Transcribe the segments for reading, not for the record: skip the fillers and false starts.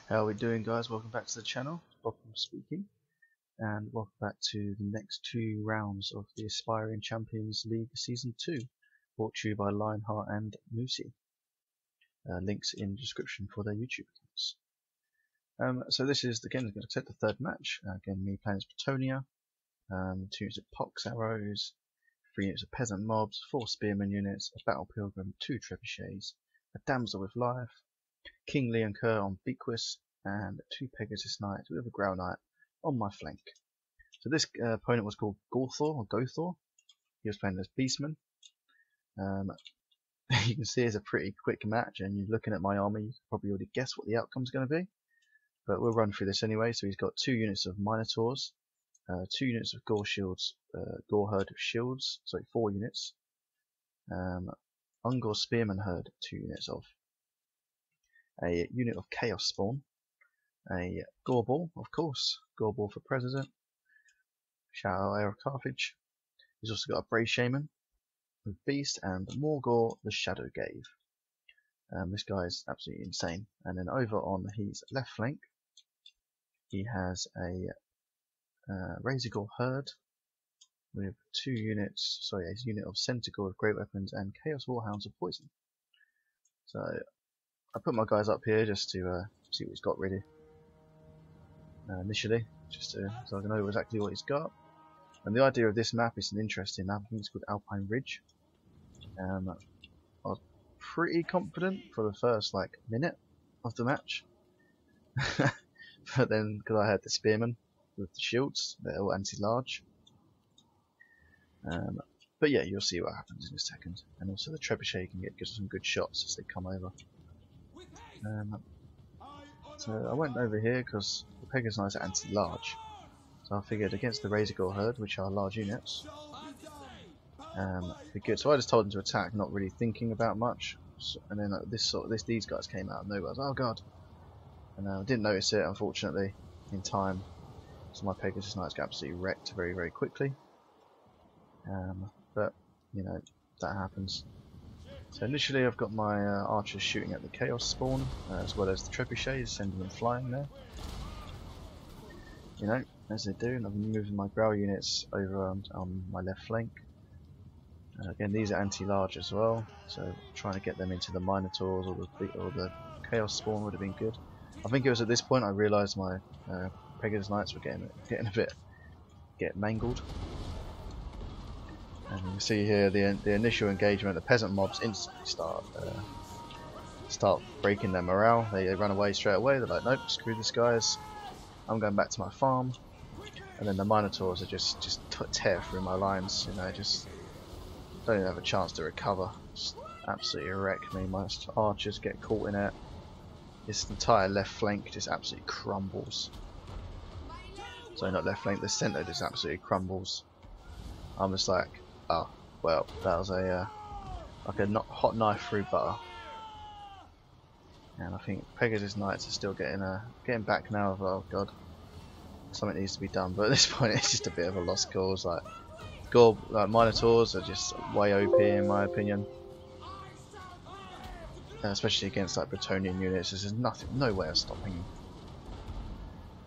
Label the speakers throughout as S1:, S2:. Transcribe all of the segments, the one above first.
S1: How are we doing, guys? Welcome back to the channel. Bob speaking, and welcome back to the next two rounds of the Aspiring Champions League Season 2, brought to you by Lionheart and Moosey. Links in the description for their YouTube accounts. So this is again going to take the third match. Again, me playing as Bretonia. 2 units of pox arrows, 3 units of peasant mobs, 4 spearman units, a battle pilgrim, 2 trebuchets, a damsel with life, King Lionheart on Bequist, and 2 Pegasus Knights with a Grau Knight on my flank. So this opponent was called Gorthor or Gothor. He was playing as Beastman. You can see it's a pretty quick match, and you're looking at my army, you can probably already guess what the outcome's going to be. But we'll run through this anyway. So he's got 2 units of Minotaurs, 2 units of Gore Shields, Gore Herd of Shields, sorry, 4 units. Ungor Spearman Herd, 2 units of. A unit of Chaos Spawn, a Goreball, of course, Goreball for President, Shadow Air of Carthage. He's also got a Brave Shaman with Beast and Morgor the Shadow Gave. This guy is absolutely insane. And then over on his left flank, he has a Razorgore Herd with 2 units, sorry, a unit of Centaur of Great Weapons and Chaos Warhounds of Poison. So I put my guys up here just to see what he's got really. Initially, just so I can know exactly what he's got. And the idea of this map is an interesting map. I think it's called Alpine Ridge. I was pretty confident for the first minute of the match, but then because I had the spearmen with the shields, they're all anti-large. But yeah, you'll see what happens in a second. And also the trebuchet can get some good shots as they come over. So I went over here because the Pegasus Knights are anti-large, so I figured against the Razorgore Herd, which are large units, it'd be good. So I just told them to attack, not really thinking about much. And then these guys came out of nowhere. I was like, oh god! And I didn't notice it, unfortunately, in time. So my Pegasus Knights got absolutely wrecked very, very quickly. But you know, that happens. So initially I've got my archers shooting at the Chaos Spawn, as well as the trebuchets, sending them flying there. You know, as they do, and I've been moving my Grau units over on my left flank. Again, these are anti-large as well, so trying to get them into the Minotaurs or the Chaos Spawn would have been good. I think it was at this point I realised my Pegasus Knights were getting a bit mangled. And you can see here the initial engagement, the peasant mobs instantly start breaking their morale. They run away straight away. They're like, nope, screw this guys. I'm going back to my farm. And then the Minotaurs are just tear through my lines. You know, just don't even have a chance to recover. Just absolutely wreck me. My archers get caught in it. This entire left flank just absolutely crumbles. Sorry, not left flank. The centre just absolutely crumbles. I'm just like, oh, well, that was a hot knife through butter. And I think Pegasus Knights are still getting back now. Of, oh god, something needs to be done. But at this point, it's just a bit of a lost cause. Minotaurs are just way OP in my opinion, especially against Bretonian units. There's no way of stopping them.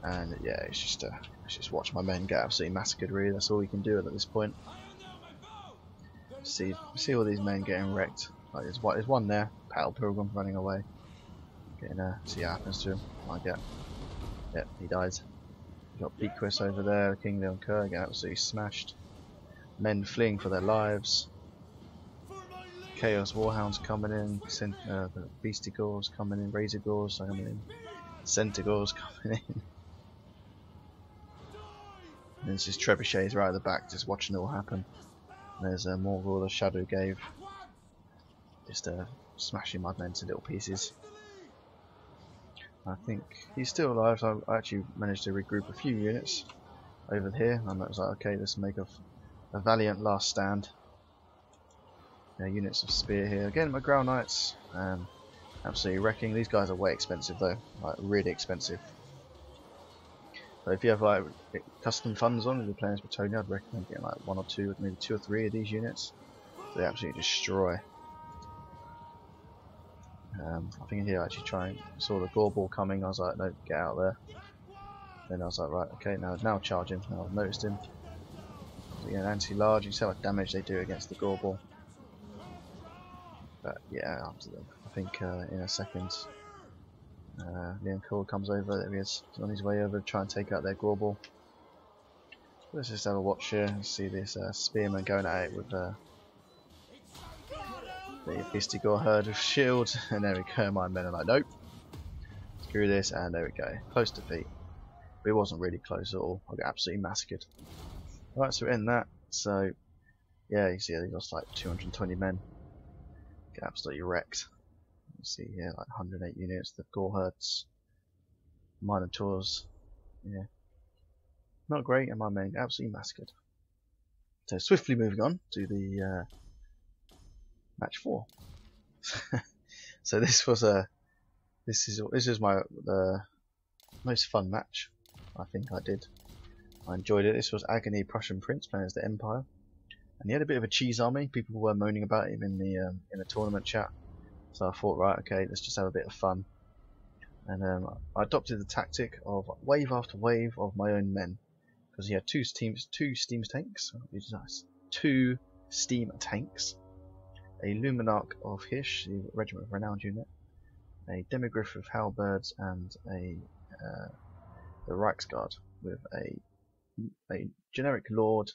S1: And yeah, it's just watch my men get absolutely massacred. Really, that's all we can do at this point. See all these men getting wrecked. Like there's one there, Battle Pilgrim running away. See what happens to him. Yep, he dies. We've got Bequist over there, King Lionheart getting absolutely smashed. Men fleeing for their lives. Chaos Warhounds coming in, the Beastigores coming in, Razorgores coming in, Centaurs coming in. And this is trebuchets right at the back, just watching it all happen. And there's Morgor the Shadow Gave, just smashing my men to little pieces. I think he's still alive, so I actually managed to regroup a few units over here. And I was like, okay, let's make a valiant last stand. Units of spear here. Again, my Grau Knights, absolutely wrecking. These guys are way expensive though, like really expensive. So if you have custom funds on, if you're playing as Bretonia, I'd recommend getting 1 or 2, maybe 2 or 3 of these units. They absolutely destroy. I think here actually saw the gore ball coming. I was like, no, get out of there. Then I was like, right, okay, now charge him. Now I've noticed him. So, yeah, anti-large. You see how much damage they do against the gore ball. But yeah, I think in a second, Lionheart comes over. There he is, on his way over to try and take out their gore ball. Let's just have a watch here and see this spearman going at it with the Vistigor herd of shield, and there we go. My men are like, nope, screw this, and there we go, close defeat. But it wasn't really close at all. I got absolutely massacred. Right, so we end that. So yeah, you see they lost like 220 men. Get absolutely wrecked. You see here like 108 units. The gore herds, Minotaurs, yeah, not great, and my men get absolutely massacred. So swiftly moving on to the match 4. So this is my most fun match I think I did. I enjoyed it. This was Agony Prussian Prince playing as the Empire, and he had a bit of a cheese army. People were moaning about him in the tournament chat, so I thought, right, okay, let's just have a bit of fun. And I adopted the tactic of wave after wave of my own men, because he had two steam tanks, which is nice. 2 steam tanks, a Luminarch of Hish, the Regiment of Renowned unit, a Demigryph of Halberds, and the Reichsguard with a generic Lord,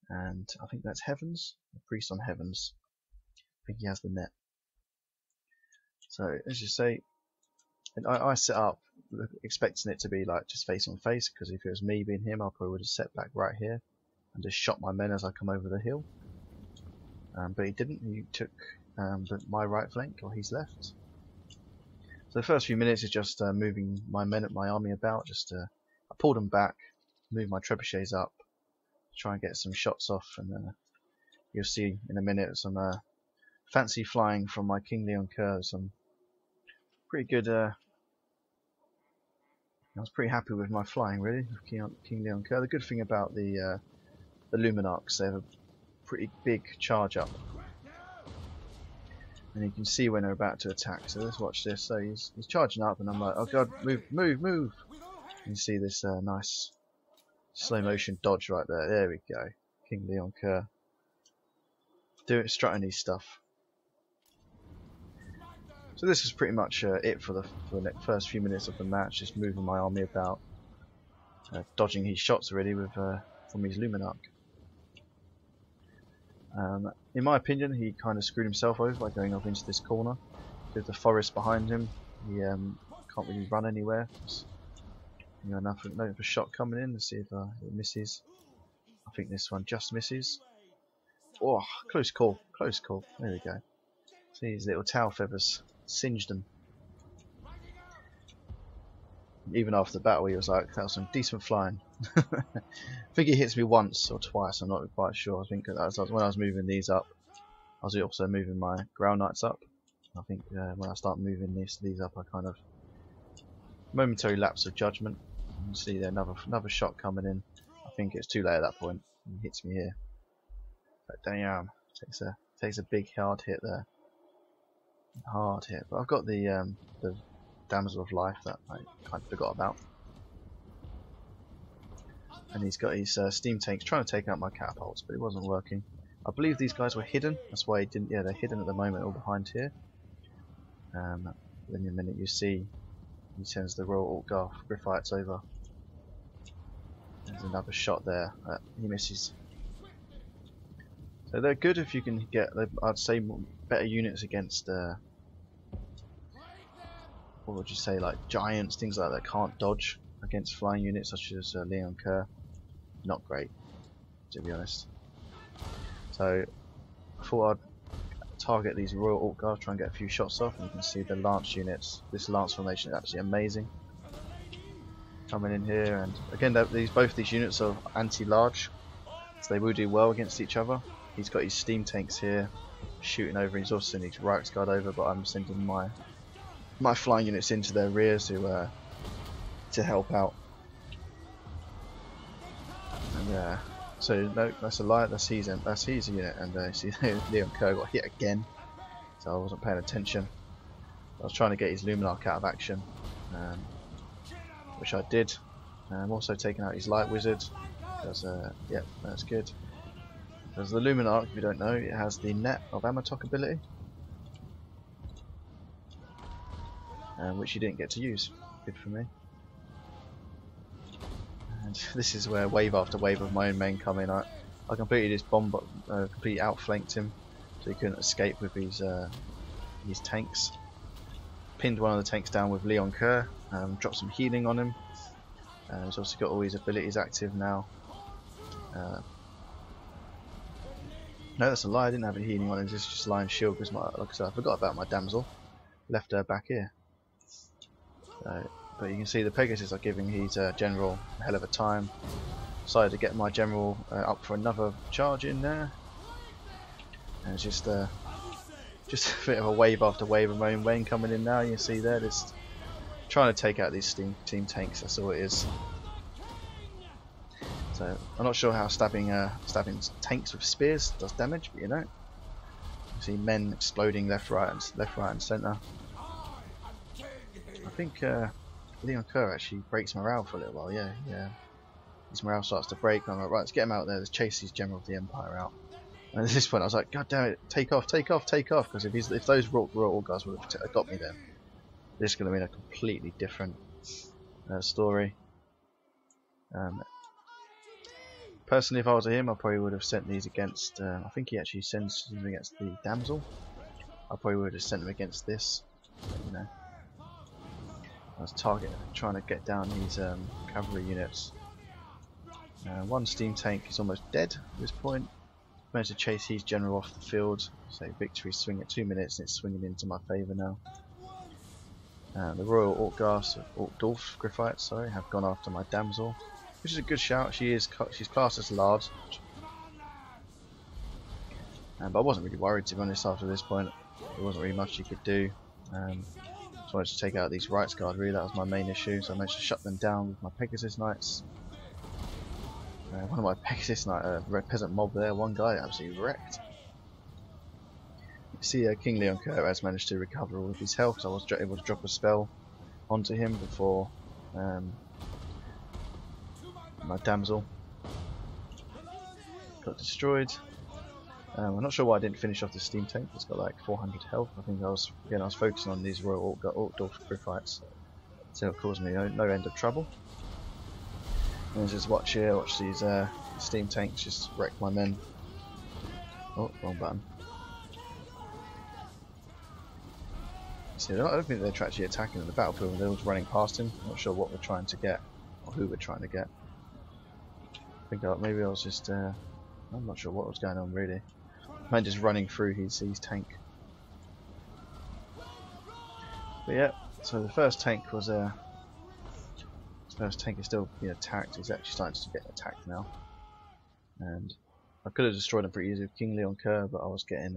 S1: and I think that's Heavens, a priest on Heavens. I think he has the net. So as you say, and I set up expecting it to be like just face on face, because if it was me being him, I probably would have set back right here and just shot my men as I come over the hill. But he didn't. He took my right flank, or his left. So the first few minutes is just moving my army about. I pulled them back, moved my trebuchets up, try and get some shots off, and you'll see in a minute some fancy flying from my King Lionheart. Some pretty good. I was pretty happy with my flying, really, with King Lionheart. The good thing about the Luminarchs, they have a pretty big charge up, and you can see when they're about to attack. So let's watch this. So he's charging up, and I'm like, oh god, move, move, move! And you see this nice slow motion dodge right there. There we go, King Lionheart. Strutting his stuff. So this is pretty much it for the first few minutes of the match. Just moving my army about, dodging his shots already with from his Luminarch. In my opinion, he kind of screwed himself over by going off into this corner. With the forest behind him, he can't really run anywhere. You know, enough of a shot coming in. Let's see if it misses. I think this one just misses. Oh, close call, close call. There we go. See his little tail feathers singed them. Even after the battle, he was like, that was some decent flying. I think he hits me once or twice, I'm not quite sure. I think that was when I was moving these up. I was also moving my Ground Knights up. I think when I start moving these up, I kind of momentary lapse of judgment. You see there another shot coming in. I think it's too late at that point. He hits me here. But damn, takes a big hard hit there. Hard hit. But I've got the Damsel of Life that I kind of forgot about. And he's got his steam tanks trying to take out my catapults, but it wasn't working. I believe these guys were hidden. That's why he didn't. Yeah, they're hidden at the moment, all behind here. Then in a minute you see he sends the Royal Altgarth Griffites over. There's another shot there. He misses. So they're good if you can get, I'd say, better units against. What would you say, like giants, things like that can't dodge against flying units such as Lionheart. Not great, to be honest. So I thought I'd target these Royal Altgarth, try and get a few shots off, and you can see the lance units. This lance formation is absolutely amazing. Coming in here, and again, both these units are anti-large, so they will do well against each other. He's got his steam tanks here, shooting over. He's also sending his Reichsguard over, but I'm sending my flying units into their rears to help out. And so no, that's a lie. That's his unit, and see Lionheart got hit again, so I wasn't paying attention. I was trying to get his Luminarch out of action, which I did. I'm also taking out his Light Wizard. Yeah, that's good. Because the Luminarch, if you don't know, it has the Net of Amatok ability, which you didn't get to use. Good for me. And this is where wave after wave of my own men come in. I completely just completely outflanked him, so he couldn't escape with his tanks. Pinned one of the tanks down with Leon Kerr, dropped some healing on him. He's also got all his abilities active now. No, that's a lie, I didn't have any healing on him, this is just Lion Shield because like I said, I forgot about my damsel. Left her back here. But you can see the Pegasus are giving his general a hell of a time. Decided to get my general up for another charge in there. And it's just a bit of a wave after wave of my own Wayne coming in now. You can see there, just trying to take out these team tanks, that's all it is. So I'm not sure how stabbing tanks with spears does damage, but you know. You see men exploding left, right, and centre. I think Leon Kerr actually breaks morale for a little while. Yeah. His morale starts to break. I'm like, right, let's get him out there. Let's chase these General of the Empire out. And at this point, I was like, God damn it, take off! Because if those Royal Guards would have got me, then this could have been a completely different story. Personally, if I was him, I probably would have sent these against. I think he actually sends them against the damsel. I probably would have sent them against this. You know, I was trying to get down these cavalry units. One steam tank is almost dead at this point. Managed to chase his general off the field. So victory swing at 2 minutes, and it's swinging into my favour now. The Royal Orkdorf Griffites, sorry, have gone after my damsel, which is a good shout. She's classed as large, but I wasn't really worried, to be honest. After this point, there wasn't really much you could do. Just wanted to take out these Rights Guard. Really, that was my main issue. So I managed to shut them down with my Pegasus Knights. One of my Pegasus Knight, Red Peasant mob there. One guy absolutely wrecked. You see, King Leon Kerr has managed to recover all of his health. So I was able to drop a spell onto him before my damsel got destroyed. I'm not sure why I didn't finish off the steam tank. It's got like 400 health. I think I was focusing on these Royal Orkdorf Griffites, so it caused me no end of trouble. And just watch these steam tanks just wreck my men. Oh, wrong button. See, I don't think they're actually attacking on the battlefield. They're all just running past him. I'm not sure what we're trying to get, or who we're trying to get. I think maybe I was just. I'm not sure what was going on really. Man just running through his tank. But yeah, so the first tank was First tank is still being attacked. He's actually starting to get attacked now, and I could have destroyed him pretty easily with King Leon Kerr, but I was getting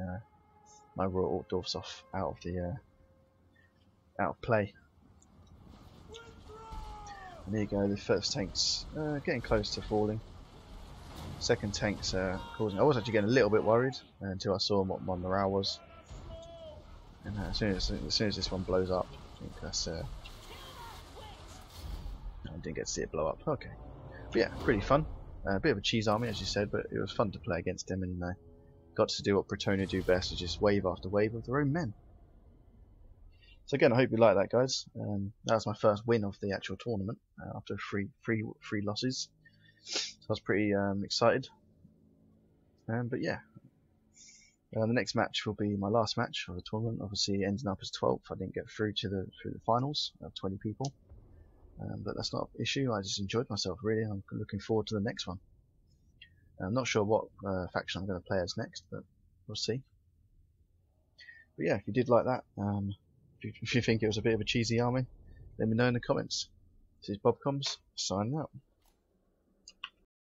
S1: my Royal Orkdorfs out of play. And there you go. The first tank's getting close to falling. Second tank's causing. I was actually getting a little bit worried until I saw what my morale was, and as soon as this one blows up, I think that's. I didn't get to see it blow up. Okay, but yeah, pretty fun. A bit of a cheese army, as you said, but it was fun to play against him, and got to do what Bretonnia do best, which is wave after wave of their own men. So again, I hope you like that, guys. That was my first win of the actual tournament after three losses. So I was pretty excited. But yeah, the next match will be my last match of the tournament. Obviously, ending up as 12th. I didn't get through to the finals of 20 people. But that's not an issue. I just enjoyed myself really. I'm looking forward to the next one. I'm not sure what faction I'm going to play as next, but we'll see. But yeah, if you did like that, if you think it was a bit of a cheesy army, let me know in the comments. This is Bobcoms, signing out.